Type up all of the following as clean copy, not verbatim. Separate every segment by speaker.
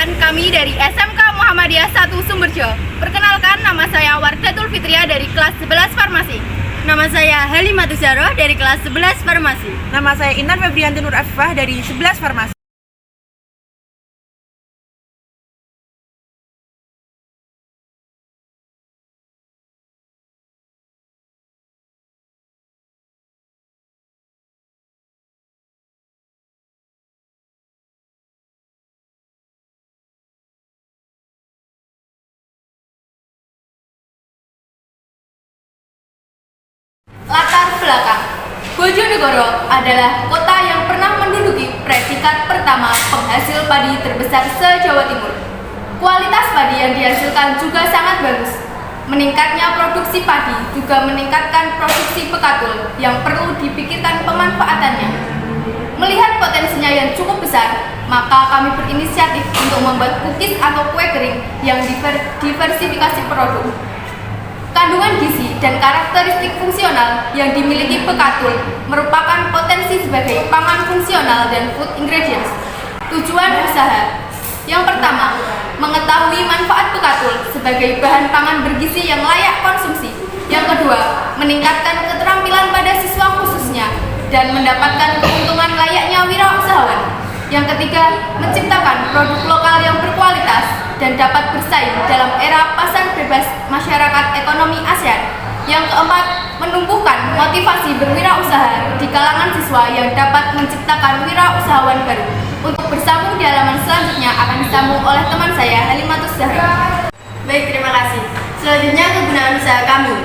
Speaker 1: perkenalkan kami dari SMK Muhammadiyah 1 Sumberjo. Perkenalkan, nama saya Wardatul Fitria dari kelas 11 Farmasi.
Speaker 2: Nama saya Halimatus Zahroh dari kelas 11 Farmasi.
Speaker 3: Nama saya Intan Febrianti Nur Afifah dari 11 Farmasi.
Speaker 1: Latar belakang. Bojonegoro adalah kota yang pernah menduduki predikat pertama penghasil padi terbesar se-Jawa Timur. Kualitas padi yang dihasilkan juga sangat bagus. Meningkatnya produksi padi juga meningkatkan produksi bekatul yang perlu dipikirkan pemanfaatannya. Melihat potensinya yang cukup besar, maka kami berinisiatif untuk membuat cookies atau kue kering yang diversifikasi produk. Kandungan gizi dan karakteristik fungsional yang dimiliki bekatul merupakan potensi sebagai pangan fungsional dan food ingredients. Tujuan usaha: yang pertama, mengetahui manfaat bekatul sebagai bahan pangan bergizi yang layak konsumsi. Yang kedua, meningkatkan keterampilan pada siswa khususnya dan mendapatkan keuntungan layaknya wirausahawan. Yang ketiga, menciptakan produk lokal yang berkualitas dan dapat bersaing dalam era pasar bebas masyarakat ekonomi ASEAN. Yang keempat, menumbuhkan motivasi berwirausaha di kalangan siswa yang dapat menciptakan wirausahawan baru. Untuk bersambung di halaman selanjutnya akan disambung oleh teman saya, Halimatus Zahroh.
Speaker 2: Baik, terima kasih. Selanjutnya, kegunaan usaha kami: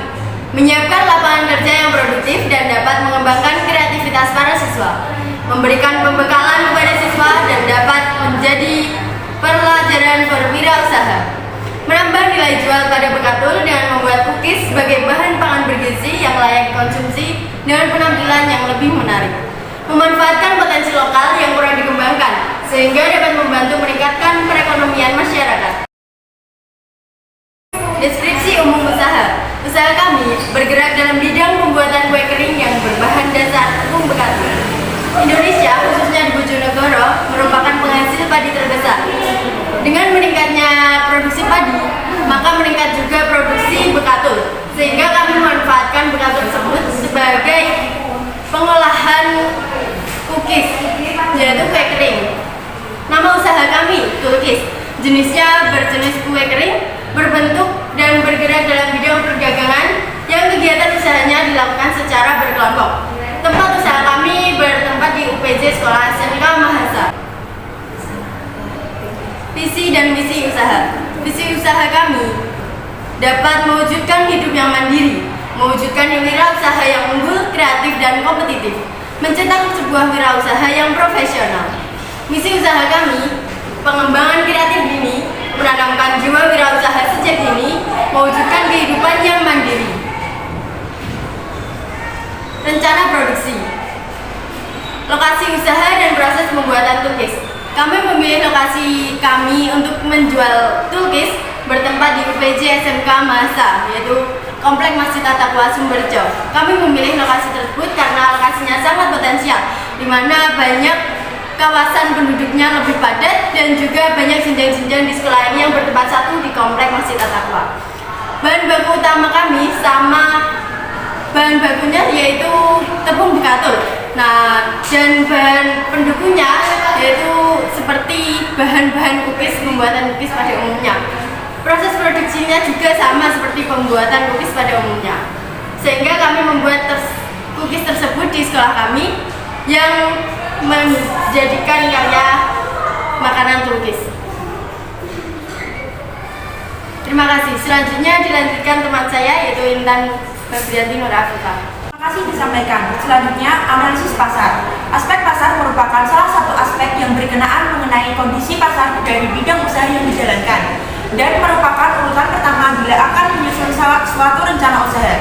Speaker 2: menyiapkan lapangan kerja yang produktif dan dapat mengembangkan kreativitas para siswa, memberikan pembekalan kepada siswa dan dapat menjadi pelajaran berwirausaha, menambah nilai jual pada bekatul dengan membuat cookies sebagai bahan pangan bergizi yang layak dikonsumsi dengan penampilan yang lebih menarik, memanfaatkan potensi lokal yang kurang dikembangkan sehingga dapat membantu meningkatkan perekonomian masyarakat. Deskripsi umum usaha. Usaha kami bergerak dalam bidang pembuatan kue kering yang berbahan dasar tepung bekatul. Indonesia, khususnya di Bojonegoro, merupakan penghasil padi terbesar. Dengan meningkatnya produksi padi, maka meningkat juga produksi bekatul, sehingga kami memanfaatkan bekatul tersebut sebagai pengolahan cookies, yaitu kue kering. Nama usaha kami, Tulkis. Jenisnya berjenis kue kering, berbentuk dan bergerak dalam bidang perdagangan yang kegiatan usahanya dilakukan secara berkelompok. Tempat usaha kami bertempat di UPJ Sekolah SMK Mahasa. Visi dan misi usaha. Visi usaha kami dapat mewujudkan hidup yang mandiri, mewujudkan wirausaha yang unggul, kreatif dan kompetitif, mencetak sebuah wirausaha yang profesional. Misi usaha kami: pengembangan kreatif dini, menanamkan jiwa wirausaha sejak dini, mewujudkan kehidupan yang mandiri. Rencana produksi. Lokasi usaha dan proses pembuatan cookies. Kami memilih lokasi kami untuk menjual cookies bertempat di UPJ SMK Mahasa, yaitu Komplek Masjid At-Taqwa Sumberjo. Kami memilih lokasi tersebut karena lokasinya sangat potensial, di mana banyak kawasan penduduknya lebih padat dan juga banyak jenjang-jenjang di sekolah ini yang bertempat satu di Komplek Masjid At-Taqwa. Bahan baku utama kami sama bahan bakunya yaitu tepung bekatul. Nah, dan bahan pendukungnya yaitu seperti bahan-bahan cookies, pembuatan cookies pada umumnya. Proses produksinya juga sama seperti pembuatan cookies pada umumnya. Sehingga kami membuat cookies tersebut di sekolah kami yang menjadikan karya makanan cookies. Terima kasih. Selanjutnya dilanjutkan teman saya yaitu Intan Febrianti Nur Afifah.
Speaker 3: Terima kasih disampaikan. Selanjutnya, analisis pasar. Aspek pasar merupakan salah satu aspek yang berkenaan mengenai kondisi pasar dari bidang usaha yang dijalankan dan merupakan urutan pertama bila akan menyusun suatu rencana usaha.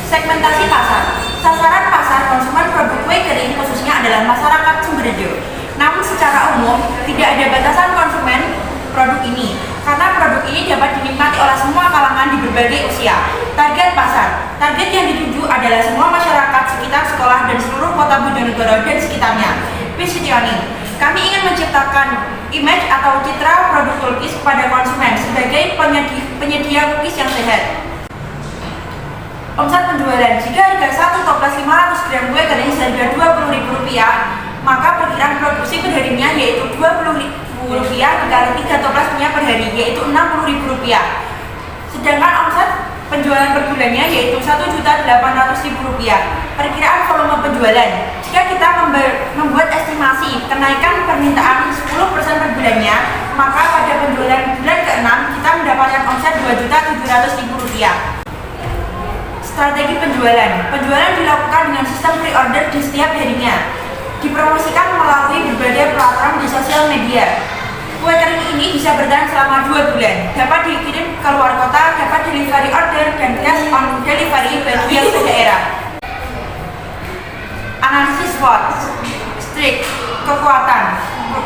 Speaker 3: Segmentasi pasar. Sasaran pasar konsumen produk kue kering khususnya adalah masyarakat Sumberjo. Namun secara umum tidak ada batasan konsumen produk ini, karena produk ini dapat dinikmati oleh semua kalangan di berbagai usia. Target pasar. Target yang dituju adalah semua masyarakat sekitar sekolah dan seluruh kota Bojonegoro dan sekitarnya. Positioning. Kami ingin menciptakan image atau citra produk Tulkis kepada konsumen sebagai penyedia cookies yang sehat. Omset penjualan: jika harga 1 toples 500 gram kue kering seharga Rp20.000, maka perkiraan produksi per harinya yaitu Rp20.000 dikali 3 toplesnya per hari yaitu Rp60.000. Sedangkan omset penjualan per bulannya yaitu Rp1.800.000. Perkiraan volume penjualan: jika kita membuat estimasi kenaikan permintaan 10% per bulannya, maka pada penjualan bulan ke-6 kita mendapatkan omset Rp2.700.000. Strategi penjualan: penjualan dilakukan dengan sistem pre-order di setiap harinya. Dipromosikan melalui berbagai platform di sosial media. Kue kering ini bisa bertahan selama 2 bulan, dapat dikirim ke luar kota, dapat delivery order, dan cash on delivery bagi yang sedaerah. Analisis SWOT: strength, kekuatan,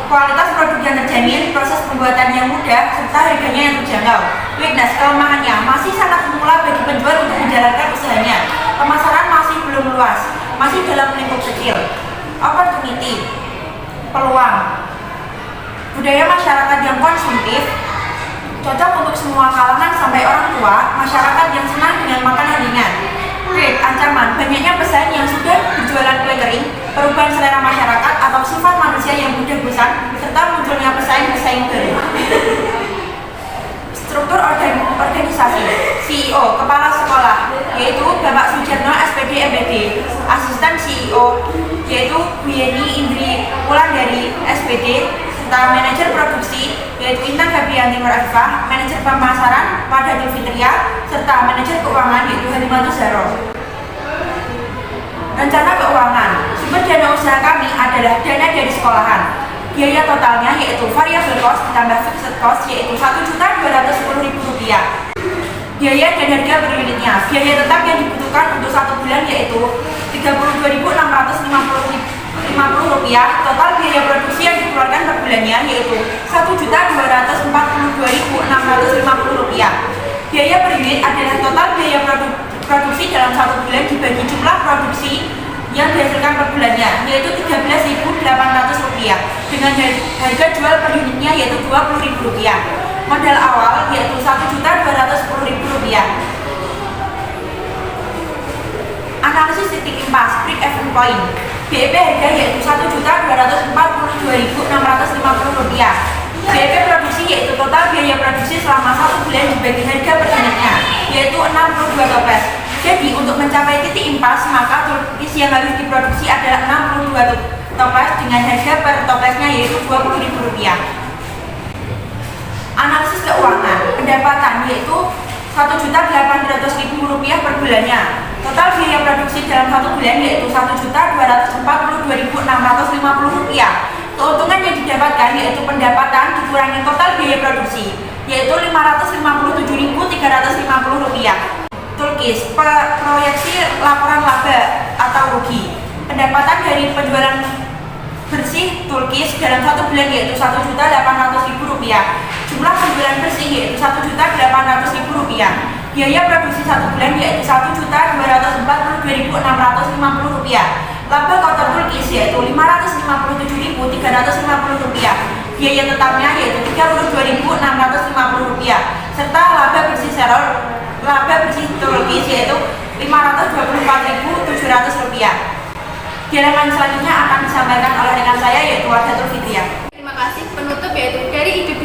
Speaker 3: kualitas produk yang terjamin, proses pembuatan yang mudah, serta harganya yang terjangkau. Weakness, kelemahannya masih sangat pemula bagi penjual untuk menjalankan usahanya. Pemasaran masih belum luas, masih dalam lingkup kecil. Opportunity, peluang, budaya masyarakat yang konsumtif, cocok untuk semua kalangan sampai orang tua, masyarakat yang senang dengan makanan ringan. Threat, ancaman, banyaknya pesaing yang sudah berjualan kue kering, perubahan selera masyarakat atau sifat manusia yang mudah bosan, serta munculnya pesaing-pesaing baru. Struktur organisasi: CEO, kepala sekolah, yaitu Bapak Sujarno SPD MPD, asisten CEO, yaitu Bu Yeni Indri Wulandari SPD, serta manajer produksi, yaitu Intan Fabianti Nurafifah, manajer pemasaran Wadatul Fitria, serta manajer keuangan, yaitu Halimanto Zaro. Rencana keuangan: sumber dana usaha kami adalah dana dari sekolahan. Biaya totalnya yaitu variable cost ditambah fixed cost yaitu Rp1.210.000. Biaya dan harga per unitnya: biaya tetap yang dibutuhkan untuk 1 bulan yaitu Rp32.650. Total biaya produksi yang dikeluarkan per bulannya yaitu Rp1.242.650. Biaya per unit adalah total biaya produksi dalam 1 bulan dibagi jumlah produksi yang dihasilkan per bulannya yaitu Rp13.800 dengan harga jual per unitnya yaitu Rp20.000. Modal awal yaitu Rp1.210.000. Analisis titik impas break even point: BEP harga yaitu Rp1.242.650. BEP produksi yaitu total biaya produksi selama 1 bulan dibagi harga per unitnya yaitu 62 toples. Jadi untuk mencapai titik impas maka Tulkis yang harus diproduksi adalah 62 toples dengan harga per toplesnya yaitu Rp20.000. Analisis keuangan: pendapatan yaitu Rp1.800.000 per bulannya. Total biaya produksi dalam 1 bulan yaitu Rp1.242.650. Keuntungan yang didapatkan yaitu pendapatan dikurangi total biaya produksi yaitu Rp557.350. Tulkis, proyeksi laporan laba atau rugi. Pendapatan dari penjualan bersih Tulkis dalam 1 bulan yaitu Rp1.800.000. Jumlah penjualan bersih yaitu Rp1.800.000. Biaya produksi 1 bulan yaitu Rp1.242.650. Laba kotor Tulkis yaitu Rp557.350. Biaya tetapnya yaitu Rp32.650. Serta laba bersih Tulkis yaitu Rp524.700. Di halaman selanjutnya akan disampaikan oleh rekan saya yaitu Wadatul Fitria.
Speaker 1: Terima kasih. Penutup yaitu dari IDB